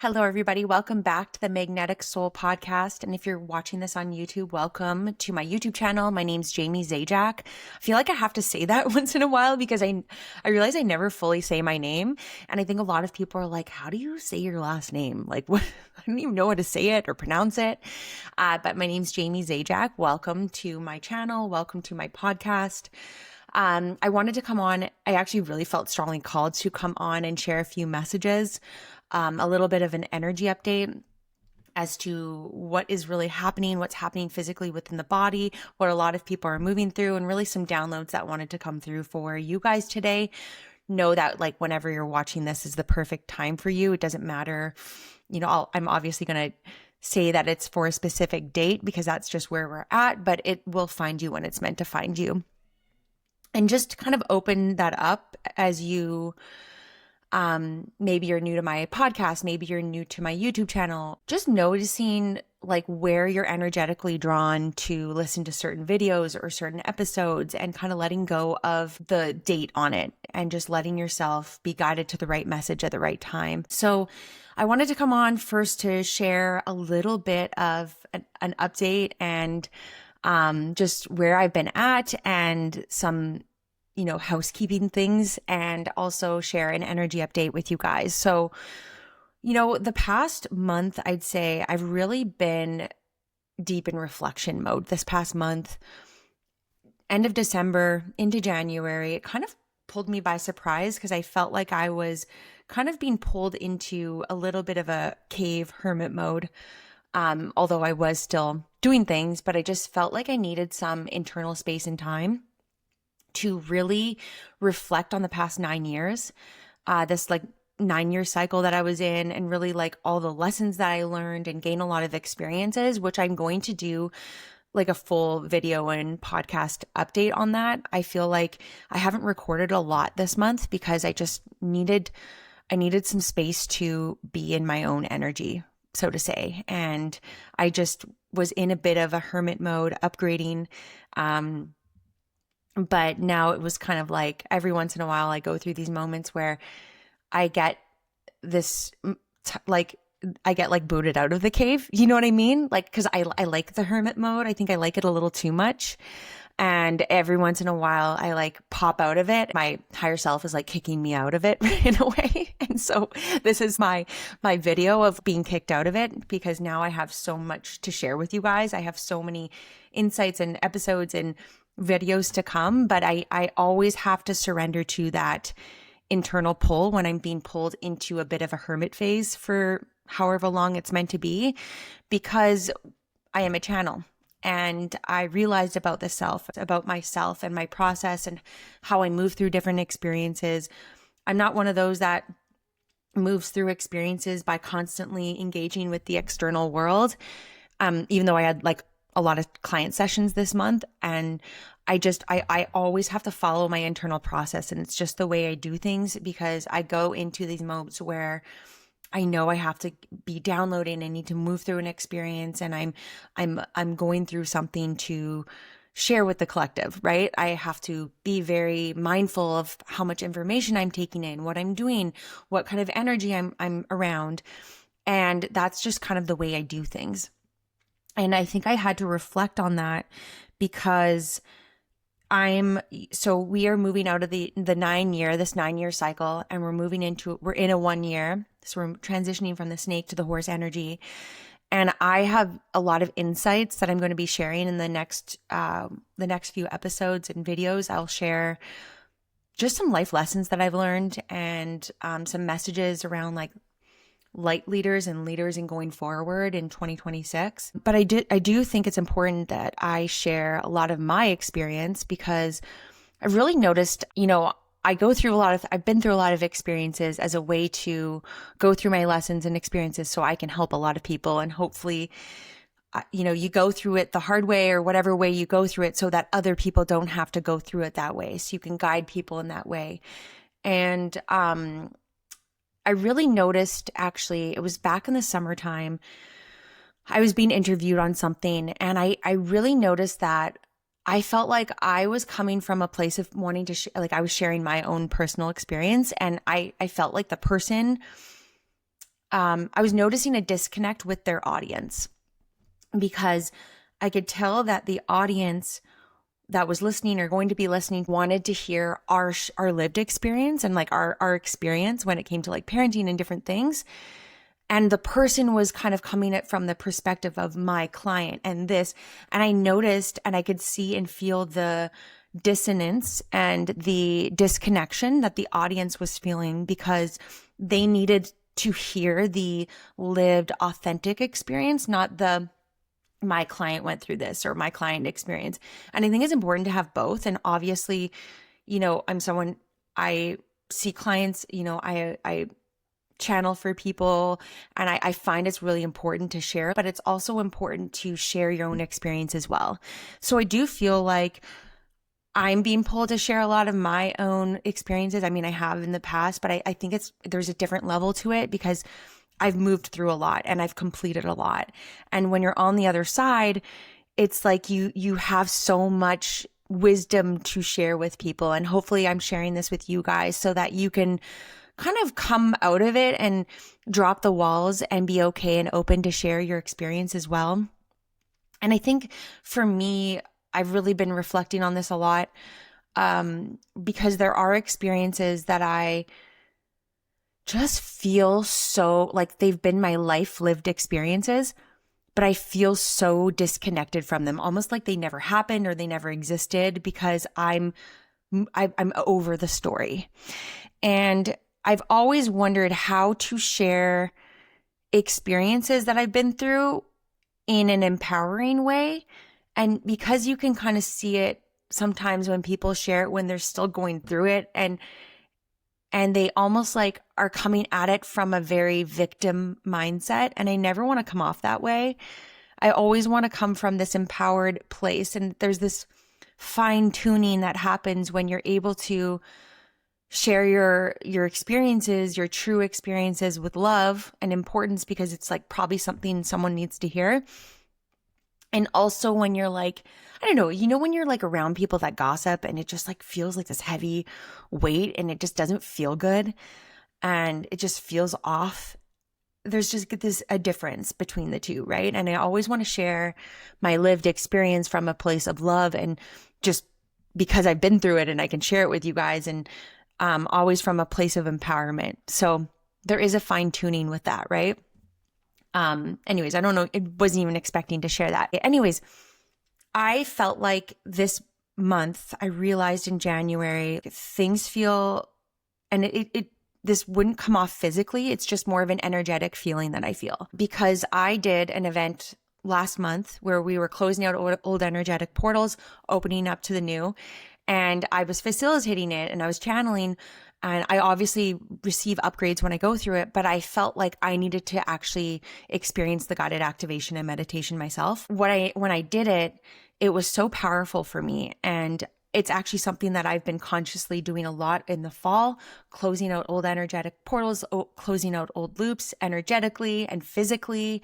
Hello, everybody. Welcome back to the Magnetic Soul Podcast. And if you're watching this on YouTube, welcome to my YouTube channel. My name's JAIME Zajac. I feel like I have to say that once in a while because I realize I never fully say my name. And I think a lot of people are like, how do you say your last name? Like, what? I don't even know how to say it or pronounce it. But my name's JAIME Zajac. Welcome to my channel. Welcome to my podcast. I wanted to come on. I actually really felt strongly called to come on and share a few messages, a little bit of an energy update as to what is really happening, what's happening physically within the body, what a lot of people are moving through, and really some downloads that wanted to come through for you guys today. Know that like whenever you're watching this is the perfect time for you. It doesn't matter. I'm obviously going to say that it's for a specific date because that's just where we're at, but it will find you when it's meant to find you. And just kind of open that up as you, maybe you're new to my podcast, maybe you're new to my YouTube channel, just noticing like where you're energetically drawn to listen to certain videos or certain episodes and kind of letting go of the date on it and just letting yourself be guided to the right message at the right time. So I wanted to come on first to share a little bit of an update and just where I've been at and some, housekeeping things, and also share an energy update with you guys. So, the past month, I'd say I've really been deep in reflection mode. This past month, end of December into January, it kind of pulled me by surprise because I felt like I was kind of being pulled into a little bit of a cave hermit mode. Although I was still doing things, but I just felt like I needed some internal space and time to really reflect on the past 9 years, this like 9-year cycle that I was in, and really like all the lessons that I learned and gain a lot of experiences, which I'm going to do like a full video and podcast update on that. I feel like I haven't recorded a lot this month because I needed some space to be in my own energy, so to say. And I just was in a bit of a hermit mode, upgrading. But now it was kind of like every once in a while I go through these moments where I get this, I get like booted out of the cave. You know what I mean? Like, cause I like the hermit mode. I think I like it a little too much. And every once in a while I like pop out of it. My higher self is like kicking me out of it in a way. And so this is my video of being kicked out of it, because now I have so much to share with you guys. I have so many insights and episodes and videos to come, but I always have to surrender to that internal pull when I'm being pulled into a bit of a hermit phase for however long it's meant to be, because I am a channel. And I realized about myself and my process and how I move through different experiences. I'm not one of those that moves through experiences by constantly engaging with the external world. Even though I had like a lot of client sessions this month, and I always have to follow my internal process, and it's just the way I do things, because I go into these modes where I know I have to be downloading. I need to move through an experience, and I'm going through something to share with the collective, right? I have to be very mindful of how much information I'm taking in, what I'm doing, what kind of energy I'm around. And that's just kind of the way I do things. And I think I had to reflect on that because we are moving out of this 9-year cycle, and we're in a 1 year. So we're transitioning from the snake to the horse energy. And I have a lot of insights that I'm going to be sharing in the next few episodes and videos. I'll share just some life lessons that I've learned, and some messages around like light leaders and leaders in going forward in 2026. But I do think it's important that I share a lot of my experience, because I've really noticed, I've been through a lot of experiences as a way to go through my lessons and experiences so I can help a lot of people. And hopefully, you go through it the hard way or whatever way you go through it so that other people don't have to go through it that way. So you can guide people in that way. And, I really noticed, actually, it was back in the summertime, I was being interviewed on something, and I really noticed that I felt like I was coming from a place of wanting to, I was sharing my own personal experience, and I felt like the person I was noticing a disconnect with their audience, because I could tell that the audience that was listening or going to be listening wanted to hear our lived experience and like our experience when it came to like parenting and different things. And the person was kind of coming at from the perspective of my client and this. And I noticed and I could see and feel the dissonance and the disconnection that the audience was feeling, because they needed to hear the lived, authentic experience, not the my client went through this or my client experience. And I think it's important to have both. And obviously, I see clients, I channel for people, and I find it's really important to share, but it's also important to share your own experience as well. So I do feel like I'm being pulled to share a lot of my own experiences. I mean, I have in the past, but I think there's a different level to it, because I've moved through a lot and I've completed a lot. And when you're on the other side, it's like you have so much wisdom to share with people. And hopefully I'm sharing this with you guys so that you can kind of come out of it and drop the walls and be okay and open to share your experience as well. And I think for me, I've really been reflecting on this a lot, because there are experiences that I just feel so like they've been my life lived experiences, but I feel so disconnected from them, almost like they never happened or they never existed, because I'm over the story. And I've always wondered how to share experiences that I've been through in an empowering way. And because you can kind of see it sometimes when people share it when they're still going through it, and they almost like are coming at it from a very victim mindset. And I never want to come off that way. I always want to come from this empowered place. And there's this fine tuning that happens when you're able to share your experiences, your true experiences, with love and importance, because it's like probably something someone needs to hear. And also when you're like, I don't know, when you're like around people that gossip and it just like feels like this heavy weight and it just doesn't feel good and it just feels off. There's just a difference between the two, right? And I always want to share my lived experience from a place of love, and just because I've been through it and I can share it with you guys, and always from a place of empowerment. So there is a fine tuning with that, right? Anyways, I don't know. It wasn't even expecting to share that. Anyways, I felt like this month, I realized in January, things feel, and this wouldn't come off physically. It's just more of an energetic feeling that I feel, because I did an event last month where we were closing out old energetic portals, opening up to the new, and I was facilitating it and I was channeling. And I obviously receive upgrades when I go through it, but I felt like I needed to actually experience the guided activation and meditation myself. When I did it, it was so powerful for me. And it's actually something that I've been consciously doing a lot in the fall, closing out old energetic portals, closing out old loops energetically and physically,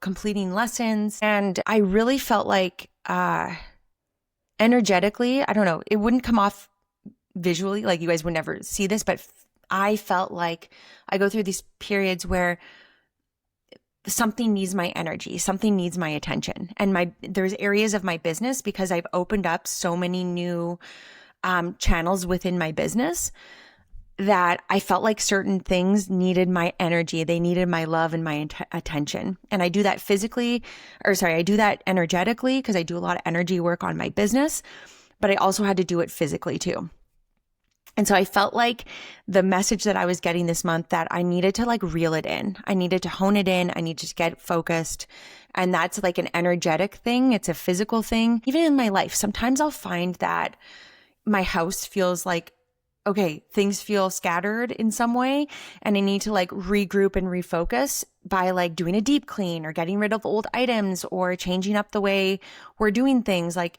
completing lessons. And I really felt like energetically, I don't know, it wouldn't come off visually, like you guys would never see this, but I felt like I go through these periods where something needs my energy, something needs my attention. And there's areas of my business, because I've opened up so many new channels within my business, that I felt like certain things needed my energy. They needed my love and my attention. And I do that I do that energetically, because I do a lot of energy work on my business, but I also had to do it physically too. And so I felt like the message that I was getting this month, that I needed to like reel it in. I needed to hone it in. I needed to get focused. And that's like an energetic thing. It's a physical thing. Even in my life, sometimes I'll find that my house feels like, okay, things feel scattered in some way, and I need to like regroup and refocus by like doing a deep clean or getting rid of old items or changing up the way we're doing things. Like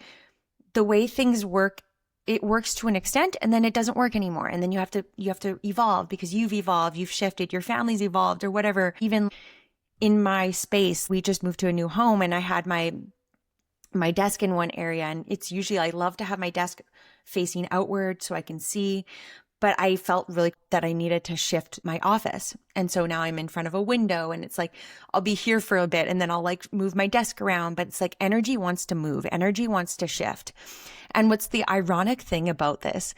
the way things work, it works to an extent, and then it doesn't work anymore. And then you have to evolve, because you've evolved, you've shifted, your family's evolved or whatever. Even in my space, we just moved to a new home, and I had my desk in one area, and it's usually, I love to have my desk facing outward so I can see. but I felt really that I needed to shift my office. And so now I'm in front of a window and it's like, I'll be here for a bit and then I'll like move my desk around. But it's like energy wants to move, energy wants to shift. And what's the ironic thing about this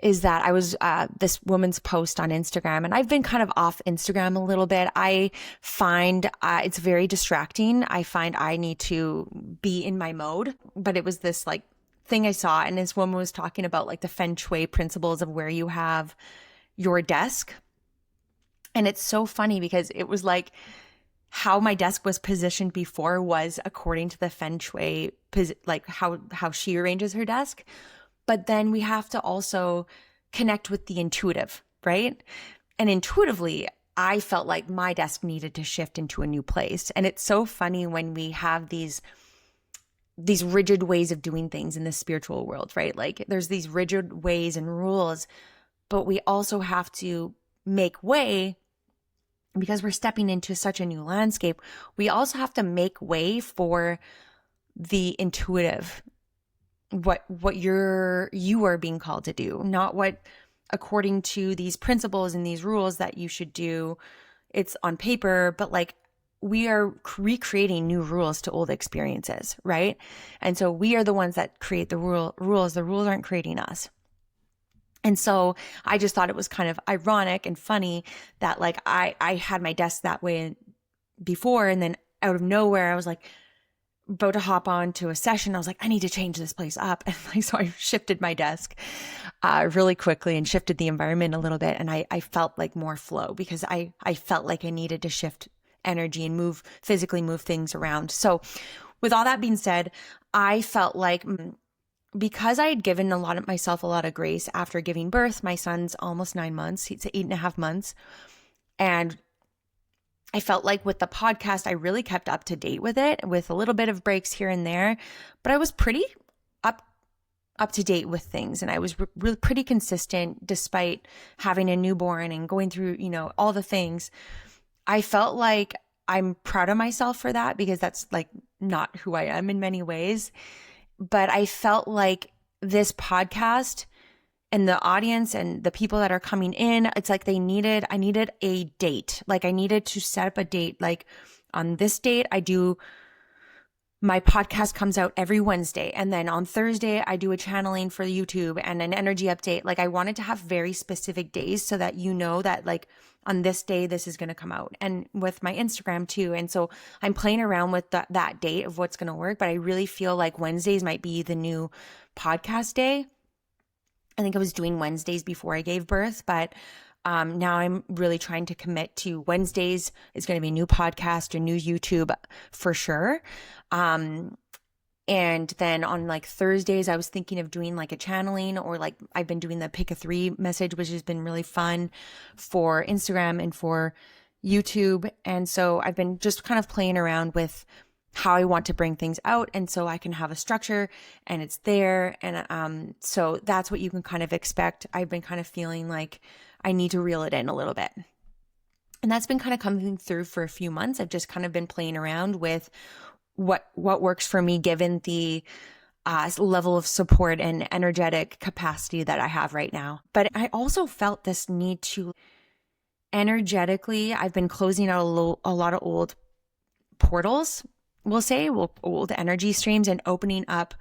is that I was this woman's post on Instagram, and I've been kind of off Instagram a little bit. I find it's very distracting. I find I need to be in my mode, but it was this like thing I saw, and this woman was talking about like the feng shui principles of where you have your desk. And it's so funny because it was like how my desk was positioned before was according to the feng shui, like how she arranges her desk. But then we have to also connect with the intuitive, right? And intuitively, I felt like my desk needed to shift into a new place. And it's so funny when we have these rigid ways of doing things in the spiritual world, right? Like there's these rigid ways and rules, but we also have to make way because we're stepping into such a new landscape. We also have to make way for the intuitive, what you are being called to do, not what according to these principles and these rules that you should do. It's on paper, but like we are recreating new rules to old experiences, right? And so we are the ones that create the rules. The rules aren't creating us. And so I just thought it was kind of ironic and funny that like I had my desk that way before, and then out of nowhere I was like about to hop on to a session. I was like, I need to change this place up. And like, so I shifted my desk really quickly and shifted the environment a little bit. And I felt like more flow because I felt like I needed to shift energy and physically move things around. So with all that being said, I felt like because I had given myself a lot of grace after giving birth, my son's almost 9 months, he's 8.5 months. And I felt like with the podcast, I really kept up to date with it with a little bit of breaks here and there, but I was pretty up to date with things. And I was really pretty consistent despite having a newborn and going through, all the things. I felt like I'm proud of myself for that because that's like not who I am in many ways. But I felt like this podcast and the audience and the people that are coming in, it's like I needed a date. Like I needed to set up a date. Like on this date, my podcast comes out every Wednesday. And then on Thursday, I do a channeling for YouTube and an energy update. Like I wanted to have very specific days so that you know that like on this day, this is going to come out, and with my Instagram too. And so I'm playing around with that date of what's going to work. But I really feel like Wednesdays might be the new podcast day. I think I was doing Wednesdays before I gave birth, but now I'm really trying to commit to Wednesdays. It's going to be a new podcast or new YouTube for sure. And then on like Thursdays, I was thinking of doing like a channeling, or like I've been doing the pick a 3 message, which has been really fun for Instagram and for YouTube. And so I've been just kind of playing around with how I want to bring things out. And so I can have a structure and it's there. And so that's what you can kind of expect. I've been kind of feeling like I need to reel it in a little bit. And that's been kind of coming through for a few months. I've just kind of been playing around with what works for me given the level of support and energetic capacity that I have right now. But I also felt this need to energetically, I've been closing out a lot of old portals, we'll say, old energy streams, and opening up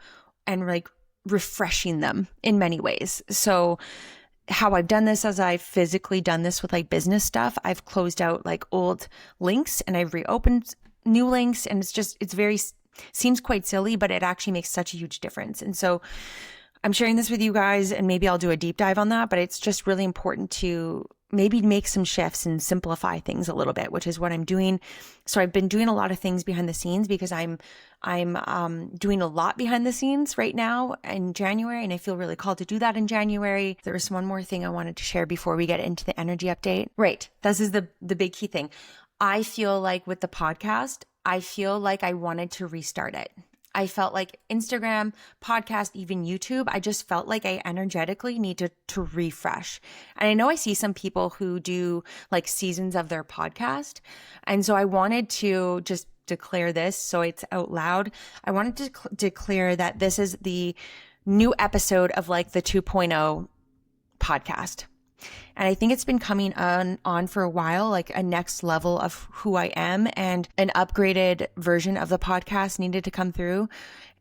and like refreshing them in many ways. So how I've done this is I've physically done this with like business stuff. I've closed out like old links and I've reopened new links, and seems quite silly, but it actually makes such a huge difference. And so I'm sharing this with you guys, and maybe I'll do a deep dive on that, but it's just really important to maybe make some shifts and simplify things a little bit, which is what I'm doing. So I've been doing a lot of things behind the scenes because I'm doing a lot behind the scenes right now in January, and I feel really called to do that in January. There was one more thing I wanted to share before we get into the energy update. Right. This is the big key thing. I feel like with the podcast, I feel like I wanted to restart it. I felt like Instagram, podcast, even YouTube, I just felt like I energetically need to refresh. And I know I see some people who do like seasons of their podcast. And so I wanted to just declare this so it's out loud. I wanted to declare that this is the new episode of like the 2.0 podcast. And I think it's been coming on for a while, like a next level of who I am, and an upgraded version of the podcast needed to come through.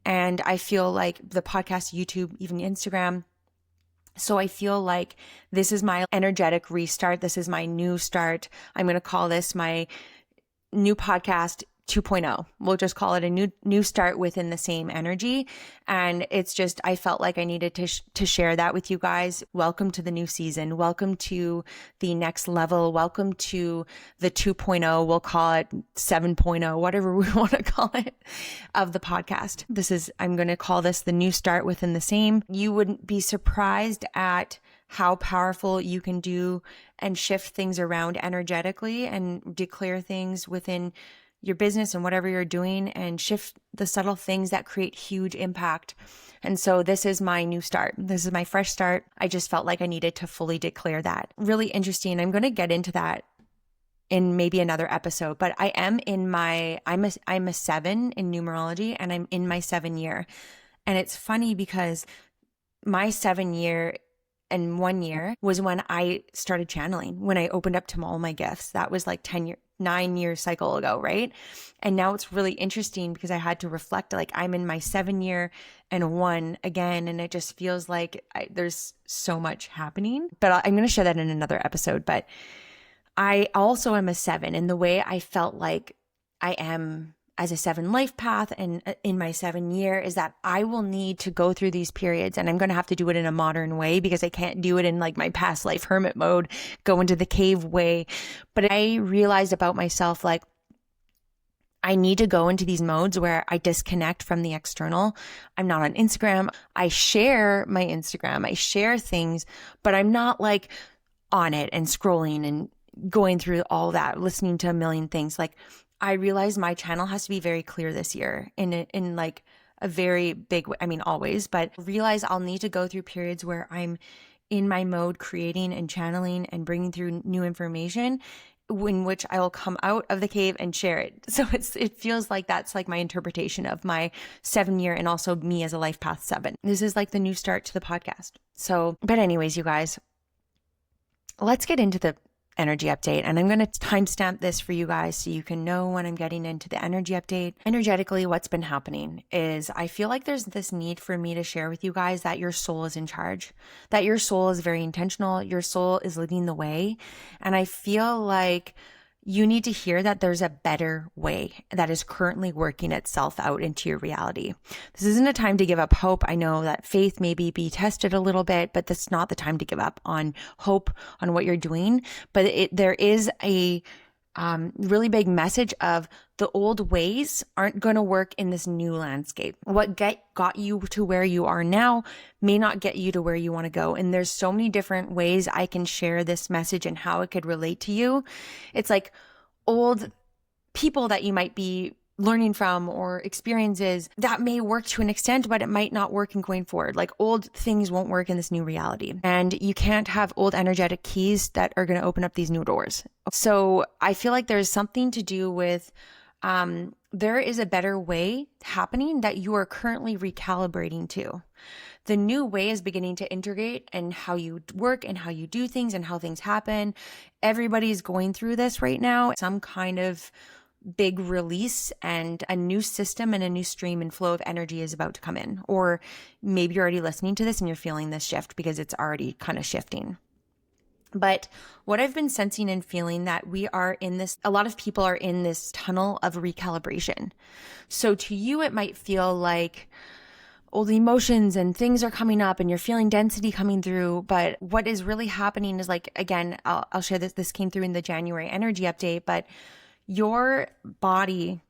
And I feel like the podcast, YouTube, even Instagram. So I feel like this is my energetic restart. This is my new start. I'm going to call this my new podcast 2.0. We'll just call it a new start within the same energy. And it's just, I felt like I needed to share that with you guys. Welcome to the new season. Welcome to the next level. Welcome to the 2.0. We'll call it 7.0, whatever we want to call it, of the podcast. I'm going to call this the new start within the same. You wouldn't be surprised at how powerful you can do and shift things around energetically and declare things within your business and whatever you're doing, and shift the subtle things that create huge impact. And so this is my new start. This is my fresh start. I just felt like I needed to fully declare that. Really interesting. I'm going to get into that in maybe another episode, but I'm a 7 in numerology, and I'm in my 7 year. And it's funny because my 7 year and 1 year was when I started channeling, when I opened up to all my gifts. That was like 9-year cycle ago, right? And now it's really interesting because I had to reflect, like I'm in my 7 year and 1 again, and it just feels like there's so much happening. But I'm going to share that in another episode. But I also am a 7, and the way I felt like I am as a 7 life path and in my 7 year is that I will need to go through these periods, and I'm going to have to do it in a modern way because I can't do it in like my past life hermit mode, go into the cave way. But I realized about myself, like I need to go into these modes where I disconnect from the external. I'm not on Instagram. I share my Instagram. I share things, but I'm not like on it and scrolling and going through all that, listening to a million things. Like I realized my channel has to be very clear this year in like a very big way. I mean, always, but realize I'll need to go through periods where I'm in my mode creating and channeling and bringing through new information, in which I will come out of the cave and share it. So it feels like that's like my interpretation of my 7 year, and also me as a life path 7. This is like the new start to the podcast. So, but anyways, you guys, let's get into the energy update. And I'm going to timestamp this for you guys so you can know when I'm getting into the energy update. Energetically, what's been happening is I feel like there's this need for me to share with you guys that your soul is in charge, that your soul is very intentional. Your soul is leading the way. And I feel like you need to hear that there's a better way that is currently working itself out into your reality. This isn't a time to give up hope. I know that faith maybe be tested a little bit, but that's not the time to give up on hope on what you're doing. But there is a really big message of the old ways aren't going to work in this new landscape. What got you to where you are now may not get you to where you want to go. And there's so many different ways I can share this message and how it could relate to you. It's like old people that you might be learning from or experiences that may work to an extent, but it might not work in going forward. Like old things won't work in this new reality. And you can't have old energetic keys that are going to open up these new doors. So I feel like there's something to do with there is a better way happening that you are currently recalibrating to. The new way is beginning to integrate in how you work and how you do things and how things happen. Everybody's going through this right now. Some kind of big release and a new system and a new stream and flow of energy is about to come in. Or maybe you're already listening to this and you're feeling this shift because it's already kind of shifting. But what I've been sensing and feeling that we are in this, a lot of people are in this tunnel of recalibration. So to you, it might feel like old emotions and things are coming up and you're feeling density coming through. But what is really happening is like, again, I'll share this. This came through in the January energy update, but your body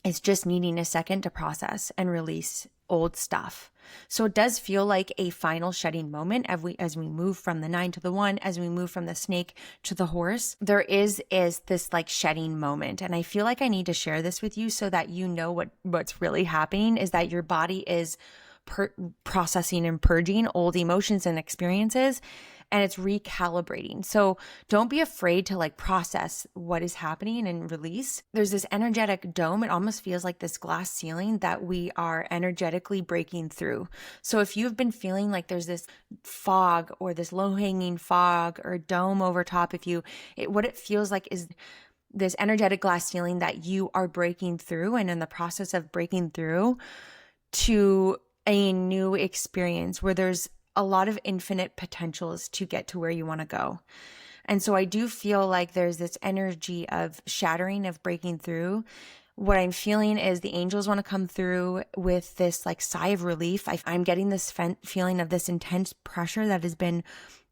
is just needing a second to process and release old stuff. So it does feel like a final shedding moment as we move from the 9 to the 1, as we move from the snake to the horse. There is this like shedding moment. And I feel like I need to share this with you so that you know what's really happening is that your body is processing and purging old emotions and experiences. and it's recalibrating. So don't be afraid to like process what is happening and release. There's this energetic dome. It almost feels like this glass ceiling that we are energetically breaking through. So if you've been feeling like there's this fog or this low hanging fog or dome over top of you, what it feels like is this energetic glass ceiling that you are breaking through, and in the process of breaking through to a new experience where there's a lot of infinite potentials to get to where you want to go. And so I do feel like there's this energy of shattering, of breaking through. What I'm feeling is the angels want to come through with this like sigh of relief. I'm getting this feeling of this intense pressure that has been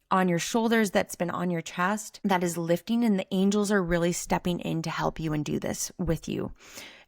on your shoulders, that's been on your chest, that is lifting, and the angels are really stepping in to help you and do this with you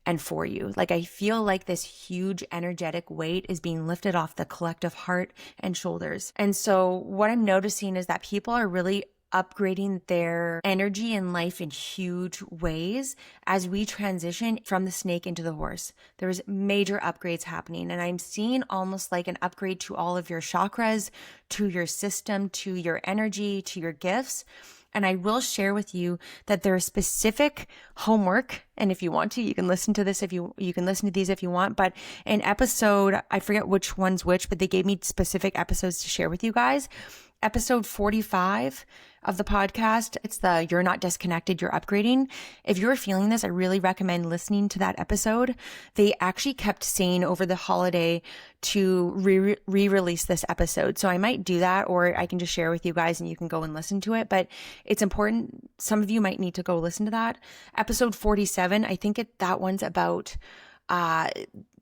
and for you. Like I feel like this huge energetic weight is being lifted off the collective heart and shoulders. And so what I'm noticing is that people are really upgrading their energy and life in huge ways as we transition from the snake into the horse. There's major upgrades happening, and I'm seeing almost like an upgrade to all of your chakras, to your system, to your energy, to your gifts. And I will share with you that there is specific homework. And if you want to, you can listen to this you can listen to these if you want. But an episode, I forget which one's which, but they gave me specific episodes to share with you guys. Episode 45 of the podcast, it's the You're Not Disconnected, You're Upgrading. If you're feeling this, I really recommend listening to that episode. They actually kept saying over the holiday to re-release this episode. So I might do that, or I can just share with you guys and you can go and listen to it. But it's important. Some of you might need to go listen to that. Episode 47, I think that one's about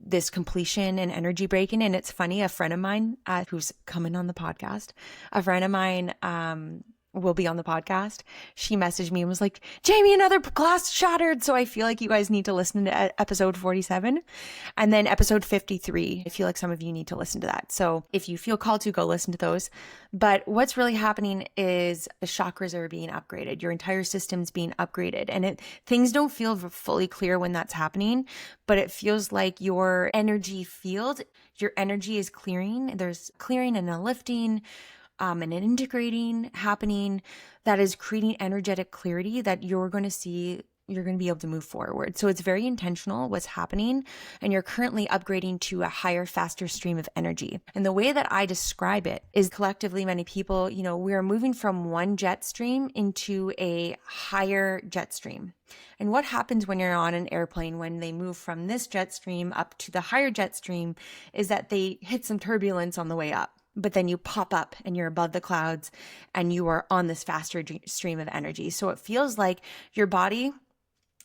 this completion and energy breaking. And it's funny, a friend of mine who's coming on the podcast, a friend of mine will be on the podcast. She messaged me and was like, Jaime, another glass shattered. So I feel like you guys need to listen to episode 47 and then episode 53. I feel like some of you need to listen to that. So if you feel called to, go listen to those. But what's really happening is the chakras are being upgraded. Your entire system's being upgraded, and things don't feel fully clear when that's happening, but it feels like your energy field, your energy is clearing. There's clearing and a lifting, and an integrating happening that is creating energetic clarity that you're going to see, you're going to be able to move forward. So it's very intentional what's happening, and you're currently upgrading to a higher, faster stream of energy. And the way that I describe it is collectively, many people, we are moving from one jet stream into a higher jet stream. And what happens when you're on an airplane, when they move from this jet stream up to the higher jet stream, is that they hit some turbulence on the way up. But then you pop up and you're above the clouds and you are on this faster stream of energy. So it feels like your body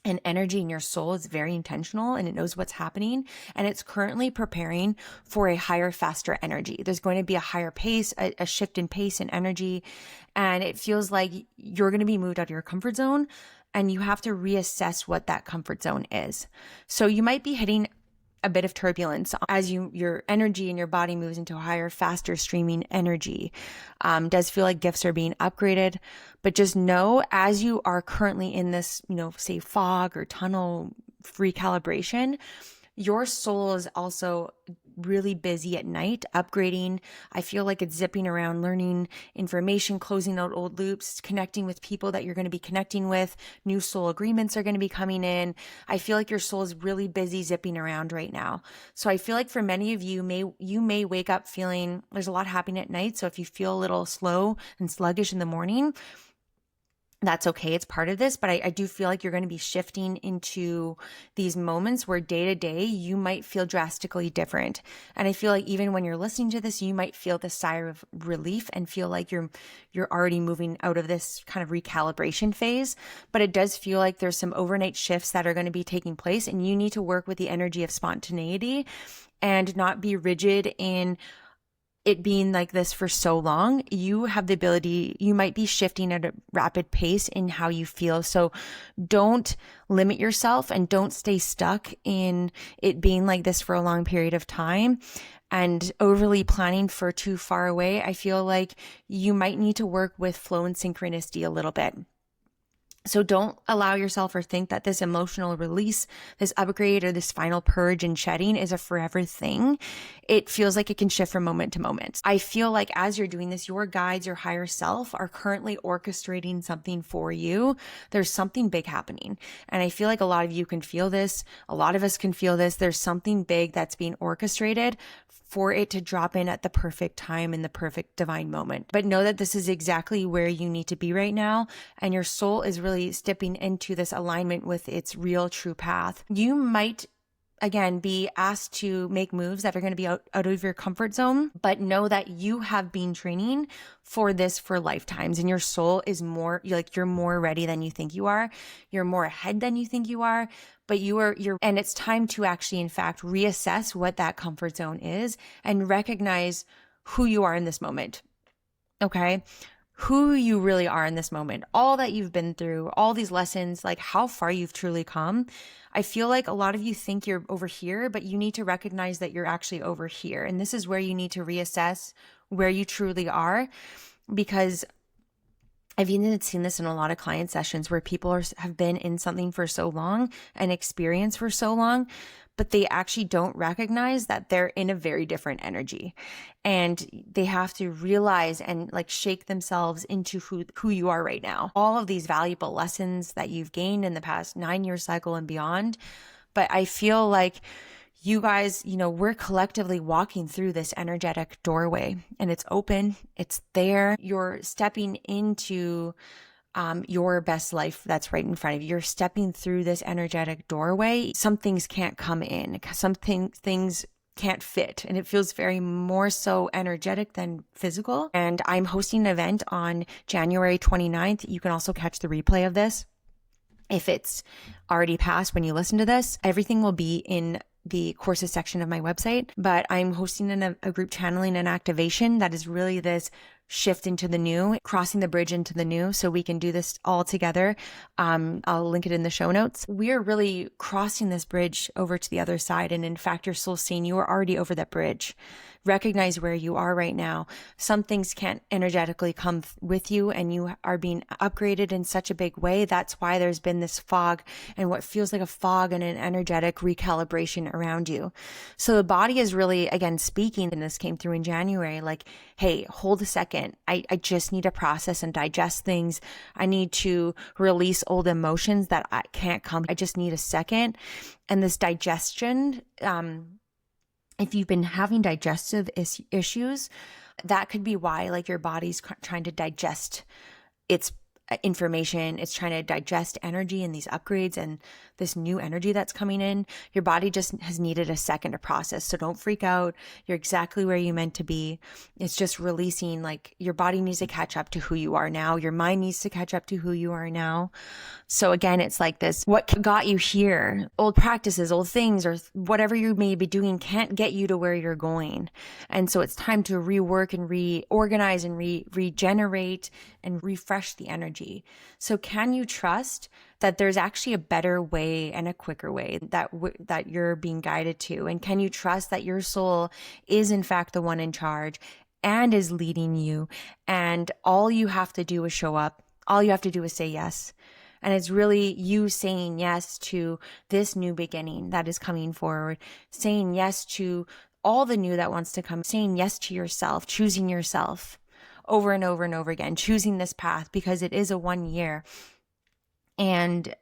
and energy in your soul is very intentional, and it knows what's happening, and it's currently preparing for a higher, faster energy. There's going to be a higher pace, a shift in pace and energy. And it feels like you're going to be moved out of your comfort zone, and you have to reassess what that comfort zone is. So you might be hitting a bit of turbulence as your energy and your body moves into a higher, faster streaming energy. Does feel like gifts are being upgraded, but just know as you are currently in this, say fog or tunnel recalibration, your soul is also really busy at night, upgrading. I feel like it's zipping around, learning information, closing out old loops, connecting with people that you're going to be connecting with. New soul agreements are going to be coming in. I feel like your soul is really busy zipping around right now. So I feel like for many of you, you may wake up feeling there's a lot happening at night. So if you feel a little slow and sluggish in the morning, that's okay. It's part of this, but I do feel like you're going to be shifting into these moments where day to day you might feel drastically different. And I feel like even when you're listening to this, you might feel the sigh of relief and feel like you're already moving out of this kind of recalibration phase. But it does feel like there's some overnight shifts that are going to be taking place, and you need to work with the energy of spontaneity and not be rigid in it being like this for so long. You have the ability, you might be shifting at a rapid pace in how you feel. So don't limit yourself and don't stay stuck in it being like this for a long period of time and overly planning for too far away. I feel like you might need to work with flow and synchronicity a little bit. So don't allow yourself or think that this emotional release, this upgrade, or this final purge and shedding is a forever thing. It feels like it can shift from moment to moment. I feel like as you're doing this, your guides, your higher self are currently orchestrating something for you. There's something big happening. And I feel like a lot of you can feel this. A lot of us can feel this. There's something big that's being orchestrated for it to drop in at the perfect time in the perfect divine moment. But know that this is exactly where you need to be right now. And your soul is really stepping into this alignment with its real true path. You might again be asked to make moves that are going to be out of your comfort zone, but know that you have been training for this for lifetimes, and your soul is more you're more ready than you think you are. You're more ahead than you think you are, but and it's time to actually, in fact, reassess what that comfort zone is and recognize who you are in this moment. Okay. Who you really are in this moment, all that you've been through, all these lessons, like how far you've truly come. I feel like a lot of you think you're over here, but you need to recognize that you're actually over here. And this is where you need to reassess where you truly are, because I've even seen this in a lot of client sessions where people have been in something for so long and experienced for so long, but they actually don't recognize that they're in a very different energy. And they have to realize and like shake themselves into who you are right now. All of these valuable lessons that you've gained in the past 9-year cycle and beyond. But I feel like you guys, we're collectively walking through this energetic doorway, and it's open, it's there. You're stepping into your best life that's right in front of you. You're stepping through this energetic doorway. Some things can't come in. Some things can't fit. And it feels very more so energetic than physical. And I'm hosting an event on January 29th. You can also catch the replay of this if it's already passed when you listen to this. Everything will be in the courses section of my website, but I'm hosting a group channeling and activation that is really this shift into the new, crossing the bridge into the new, so we can do this all together. I'll link it in the show notes. We are really crossing this bridge over to the other side. And in fact, your soul's saying you are already over that bridge. Recognize where you are right now. Some things can't energetically come with you, and you are being upgraded in such a big way. That's why there's been this fog and what feels like a fog and an energetic recalibration around you. So the body is really, again, speaking, and this came through in January, like, hey, hold a second. I just need to process and digest things. I need to release old emotions that I can't come. I just need a second. And this digestion, if you've been having digestive issues, that could be why, like, your body's trying to digest its information. It's trying to digest energy and these upgrades and this new energy that's coming in. Your body just has needed a second to process. So don't freak out. You're exactly where you meant to be. It's just releasing, like, your body needs to catch up to who you are now. Your mind needs to catch up to who you are now. So again, it's like this, what got you here? Old practices, old things, or whatever you may be doing can't get you to where you're going. And so it's time to rework and reorganize and regenerate and refresh the energy. So can you trust that there's actually a better way and a quicker way that you're being guided to? And can you trust that your soul is in fact the one in charge and is leading you? And all you have to do is show up. All you have to do is say yes. And it's really you saying yes to this new beginning that is coming forward, saying yes to all the new that wants to come, saying yes to yourself, choosing yourself over and over and over again, choosing this path, because it is a 1 year. And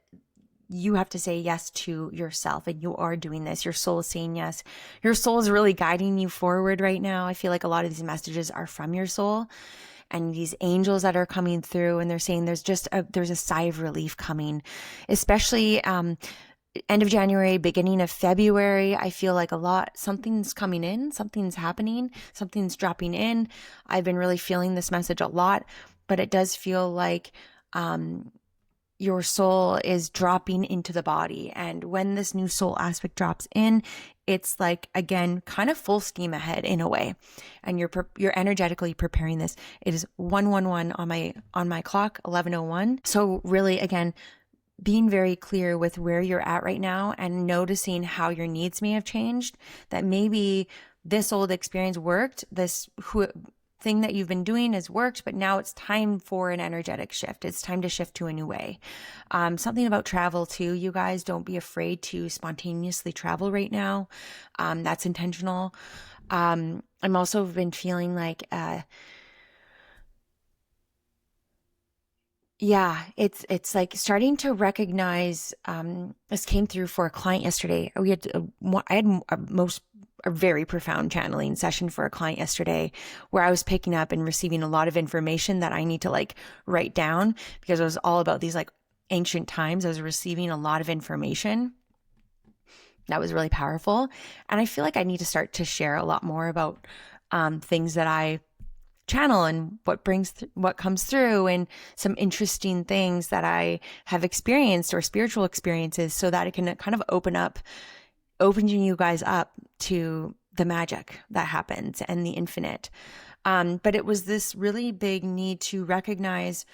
you have to say yes to yourself, and you are doing this. Your soul is saying yes. Your soul is really guiding you forward right now. I feel like a lot of these messages are from your soul and these angels that are coming through, and they're saying there's a sigh of relief coming, especially end of January, beginning of February. I feel like something's coming in, something's happening, something's dropping in. I've been really feeling this message a lot, but it does feel like your soul is dropping into the body. And when this new soul aspect drops in, it's like, again, kind of full steam ahead in a way. And you're energetically preparing this. It is 111 on my clock, 11:01. So really, again, being very clear with where you're at right now and noticing how your needs may have changed, that maybe this old experience worked, thing that you've been doing has worked, but now it's time for an energetic shift. It's time to shift to a new way. Something about travel too, you guys. Don't be afraid to spontaneously travel right now. That's intentional. I'm also been feeling like, yeah, it's like starting to recognize. This came through for a client yesterday. I had a very profound channeling session for a client yesterday, where I was picking up and receiving a lot of information that I need to like write down, because it was all about these like ancient times. I was receiving a lot of information that was really powerful, and I feel like I need to start to share a lot more about things that I channel and what comes through, and some interesting things that I have experienced or spiritual experiences, so that it can kind of open you guys up to the magic that happens and the infinite. But it was this really big need to recognize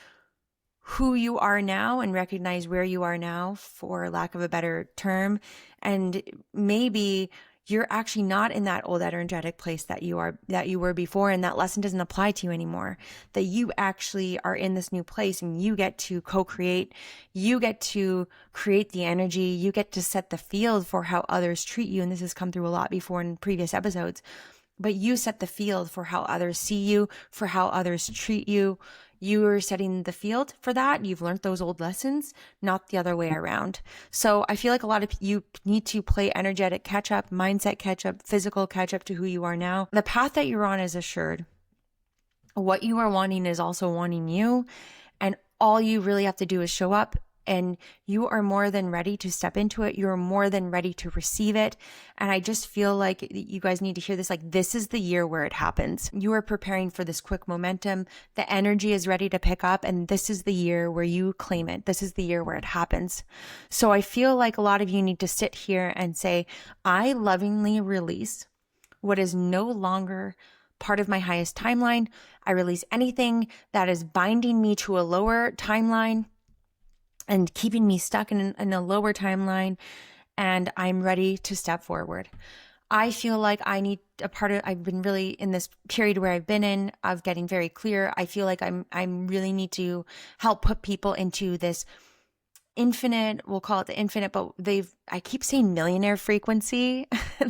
who you are now and recognize where you are now, for lack of a better term. And maybe you're actually not in that old energetic place that you were before, and that lesson doesn't apply to you anymore. That you actually are in this new place, and you get to co-create, you get to create the energy, you get to set the field for how others treat you. And this has come through a lot before in previous episodes, but you set the field for how others see you, for how others treat you. You are setting the field for that. You've learned those old lessons, not the other way around. So I feel like a lot of you need to play energetic catch up, mindset catch up, physical catch up to who you are now. The path that you're on is assured. What you are wanting is also wanting you. And all you really have to do is show up, and you are more than ready to step into it. You're more than ready to receive it. And I just feel like you guys need to hear this. Like, this is the year where it happens. You are preparing for this quick momentum. The energy is ready to pick up. And this is the year where you claim it. This is the year where it happens. So I feel like a lot of you need to sit here and say, I lovingly release what is no longer part of my highest timeline. I release anything that is binding me to a lower timeline and keeping me stuck in a lower timeline, and I'm ready to step forward. I feel like I've been really in this period where I've been in of getting very clear. I feel like I'm really need to help put people into this infinite, we'll call it the infinite, but I keep saying millionaire frequency.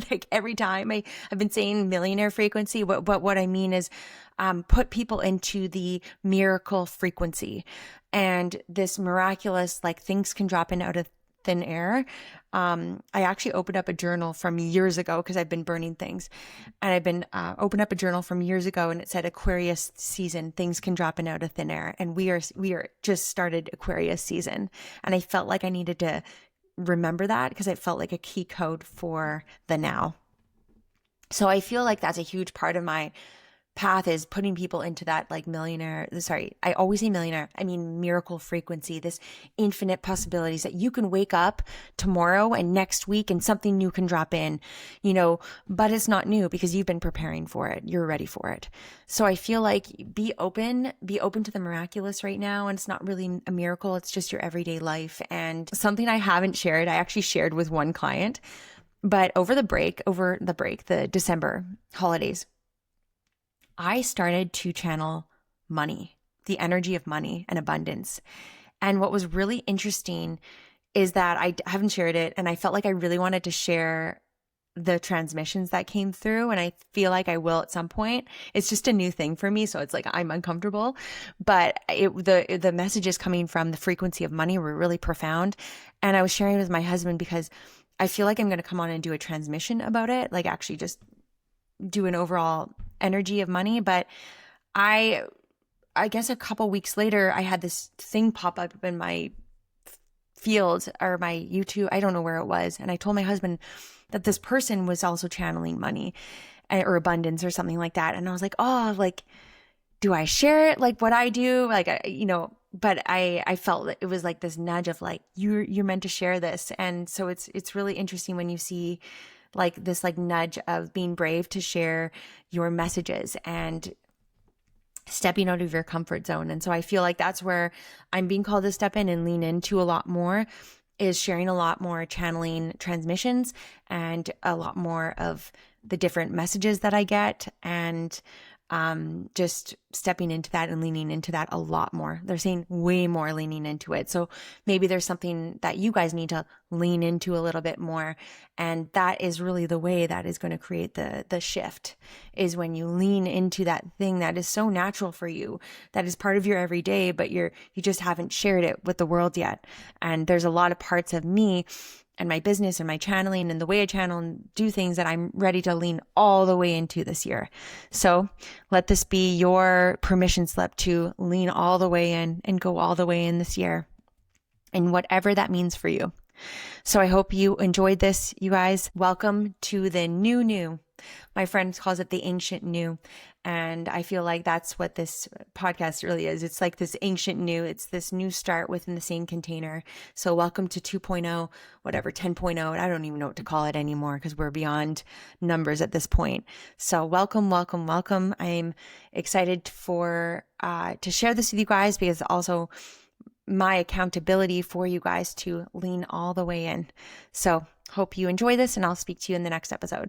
Like every time I've been saying millionaire frequency, but what I mean is, put people into the miracle frequency, and this miraculous, like, things can drop in out of thin air. I actually opened up a journal from years ago, because I've been burning things, and I've been opened up a journal from years ago, and it said Aquarius season, things can drop in out of thin air, and we are just started Aquarius season, and I felt like I needed to remember that, because it felt like a key code for the now. So I feel like that's a huge part of my path, is putting people into that, like, I always say millionaire, I mean miracle frequency, this infinite possibilities that you can wake up tomorrow and next week and something new can drop in, but it's not new because you've been preparing for it. You're ready for it. So I feel like be open to the miraculous right now. And it's not really a miracle. It's just your everyday life. And something I haven't shared, I actually shared with one client, but over the break, the December holidays, I started to channel money, the energy of money and abundance. And what was really interesting is that I haven't shared it, and I felt like I really wanted to share the transmissions that came through, and I feel like I will at some point. It's just a new thing for me, so it's like I'm uncomfortable, but the messages coming from the frequency of money were really profound. And I was sharing with my husband, because I feel like I'm going to come on and do a transmission about it, like actually just do an overall energy of money. But I guess a couple weeks later, I had this thing pop up in my field or my YouTube, I don't know where it was, and I told my husband that this person was also channeling money or abundance or something like that. And I was like, oh, like, do I share it, like what I do, like, but I felt it was like this nudge of like, you're meant to share this. And so it's really interesting when you see like this like nudge of being brave to share your messages and stepping out of your comfort zone. And so I feel like that's where I'm being called to step in and lean into a lot more, is sharing a lot more channeling transmissions and a lot more of the different messages that I get. And just stepping into that and leaning into that a lot more. They're saying way more leaning into it. So maybe there's something that you guys need to lean into a little bit more. And that is really the way that is going to create the shift, is when you lean into that thing that is so natural for you, that is part of your everyday, but you just haven't shared it with the world yet. And there's a lot of parts of me and my business and my channeling and the way I channel and do things that I'm ready to lean all the way into this year. So let this be your permission slip to lean all the way in and go all the way in this year, and whatever that means for you. So I hope you enjoyed this, you guys. Welcome to the new. My friend calls it the ancient new. And I feel like that's what this podcast really is. It's like this ancient new. It's this new start within the same container. So welcome to 2.0, whatever, 10.0. I don't even know what to call it anymore because we're beyond numbers at this point. So welcome. I'm excited to share this with you guys, because also my accountability for you guys to lean all the way in. So hope you enjoy this, and I'll speak to you in the next episode.